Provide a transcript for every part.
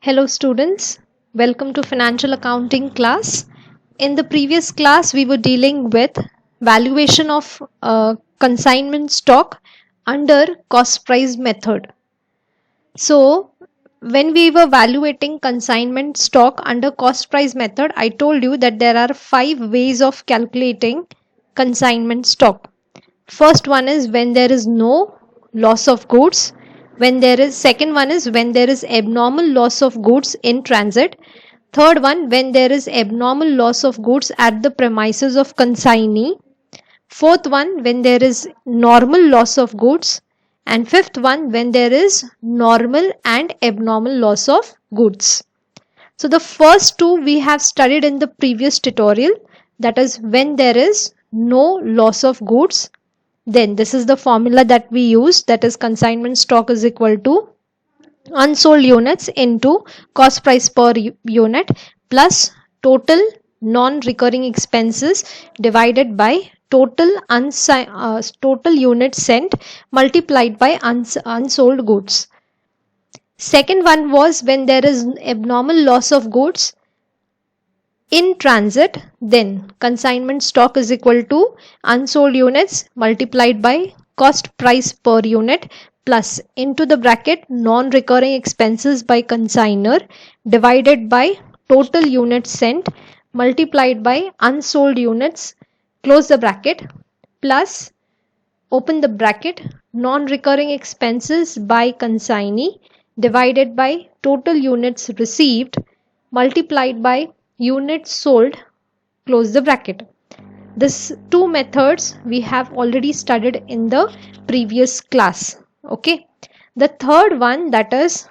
Hello students, welcome to financial accounting class. In the previous class we were dealing with valuation of consignment stock under cost price method. So when we were valuating consignment stock under cost price method, I told you that there are 5 ways of calculating consignment stock. First one is when there is no loss of goods. When there is second one is when there is abnormal loss of goods in transit. Third one, when there is abnormal loss of goods at the premises of consignee. Fourth one, when there is normal loss of goods. And fifth one, when there is normal and abnormal loss of goods. So the first two we have studied in the previous tutorial, that is when there is no loss of goods. Then this is the formula that we use, that is consignment stock is equal to unsold units into cost price per unit plus total non-recurring expenses divided by total units sent multiplied by unsold goods. Second one was when there is abnormal loss of goods in transit, then consignment stock is equal to unsold units multiplied by cost price per unit plus into the bracket non-recurring expenses by consignor divided by total units sent multiplied by unsold units, close the bracket, plus open the bracket non-recurring expenses by consignee divided by total units received multiplied by units sold, close the bracket. This two methods we have already studied in the previous class. Okay, the third one, that is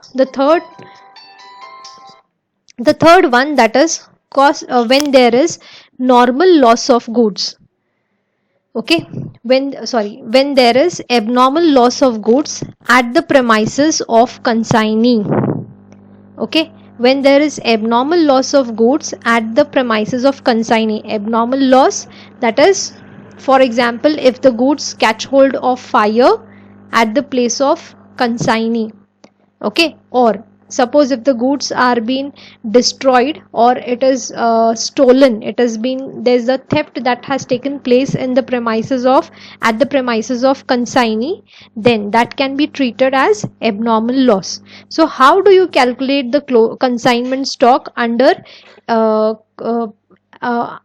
cost when there is normal loss of goods. Okay, when there is abnormal loss of goods at the premises of consignee. Okay, when there is abnormal loss of goods at the premises of consignee. Abnormal loss, that is, for example, if the goods catch hold of fire at the place of consignee. Okay, or suppose if the goods are being destroyed or it is stolen, there's a theft that has taken place in the premises of at the premises of consignee, then that can be treated as abnormal loss. So how do you calculate the consignment stock under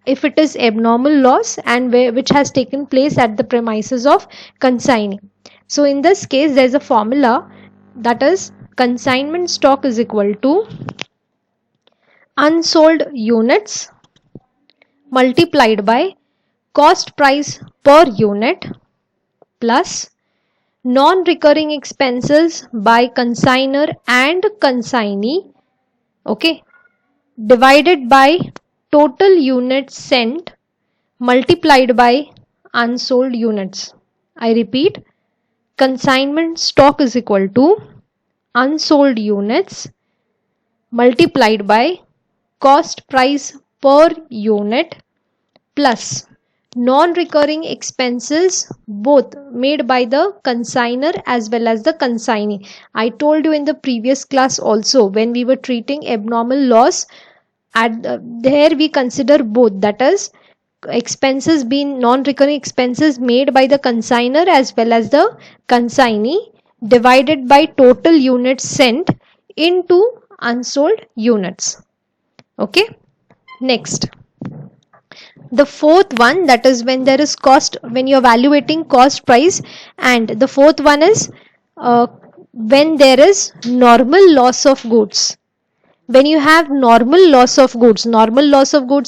if it is abnormal loss and which has taken place at the premises of consignee? So in this case there is a formula, that is consignment stock is equal to unsold units multiplied by cost price per unit plus non-recurring expenses by consignor and consignee, okay, divided by total units sent multiplied by unsold units. I repeat, consignment stock is equal to unsold units multiplied by cost price per unit plus non-recurring expenses both made by the consignor as well as the consignee. I told you in the previous class also, when we were treating abnormal loss, there we consider both, that is expenses being non-recurring expenses made by the consignor as well as the consignee divided by total units sent into unsold units. Okay, next, the fourth one, that is when there is cost, when you are evaluating cost price, and the fourth one is when there is normal loss of goods. When you have normal loss of goods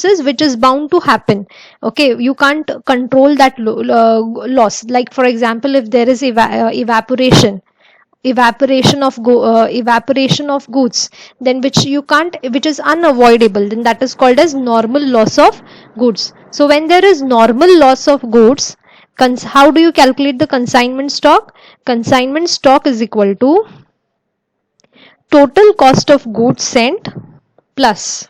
is which is bound to happen. Okay, you can't control that loss. Like for example, if there is evaporation of goods, then which is unavoidable, then that is called as normal loss of goods. So when there is normal loss of goods, how do you calculate the consignment stock? Consignment stock is equal to total cost of goods sent plus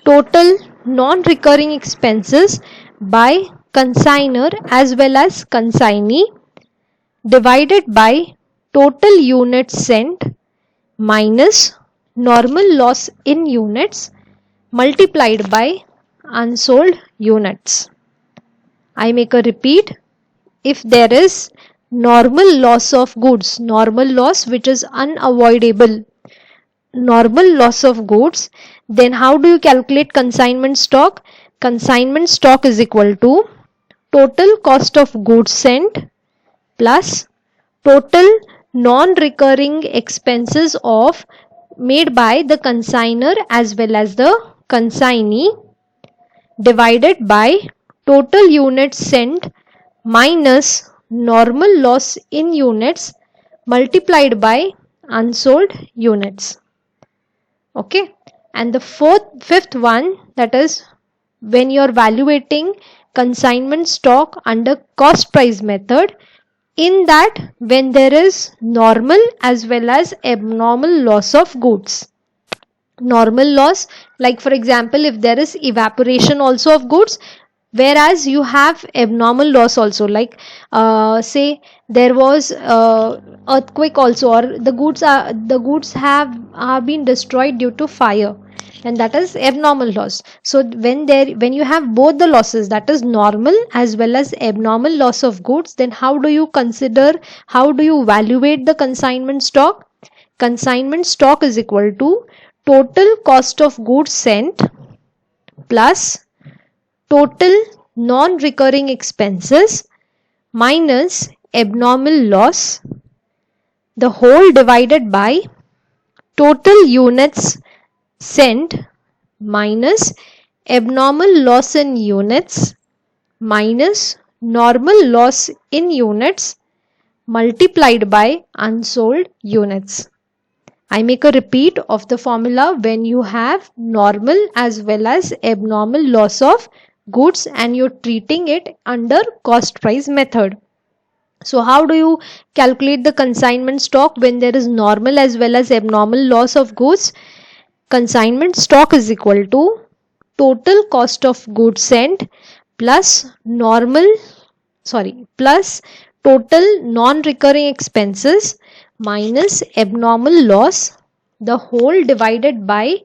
total non-recurring expenses by consignor as well as consignee divided by total units sent minus normal loss in units multiplied by unsold units. I make a repeat. If there is normal loss of goods, normal loss which is unavoidable, normal loss of goods, then how do you calculate consignment stock? Consignment stock is equal to total cost of goods sent plus total non-recurring expenses of made by the consignor as well as the consignee divided by total units sent minus normal loss in units multiplied by unsold units. Okay, and the fifth one, that is when you are evaluating consignment stock under cost price method, in that when there is normal as well as abnormal loss of goods. Normal loss, like for example if there is evaporation also of goods, whereas you have abnormal loss also, like say there was earthquake also, or the goods have been destroyed due to fire, and that is abnormal loss. So when you have both the losses, that is normal as well as abnormal loss of goods, then how do you evaluate the consignment stock? Consignment stock is equal to total cost of goods sent plus total non-recurring expenses minus abnormal loss, the whole divided by total units sent minus abnormal loss in units minus normal loss in units multiplied by unsold units. I make a repeat of the formula when you have normal as well as abnormal loss of goods and you're treating it under cost price method. So how do you calculate the consignment stock when there is normal as well as abnormal loss of goods? Consignment stock is equal to total cost of goods sent plus total non-recurring expenses minus abnormal loss, the whole divided by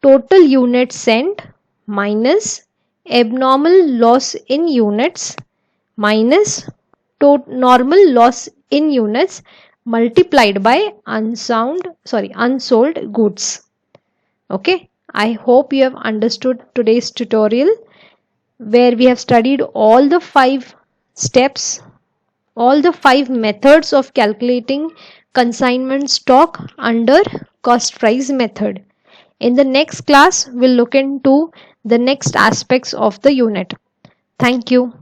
total units sent minus abnormal loss in units minus normal loss in units multiplied by unsold goods. Okay, I hope you have understood today's tutorial, where we have studied all the 5 steps, all the 5 methods of calculating consignment stock under cost price method. In the next class, we'll look into the next aspects of the unit. Thank you.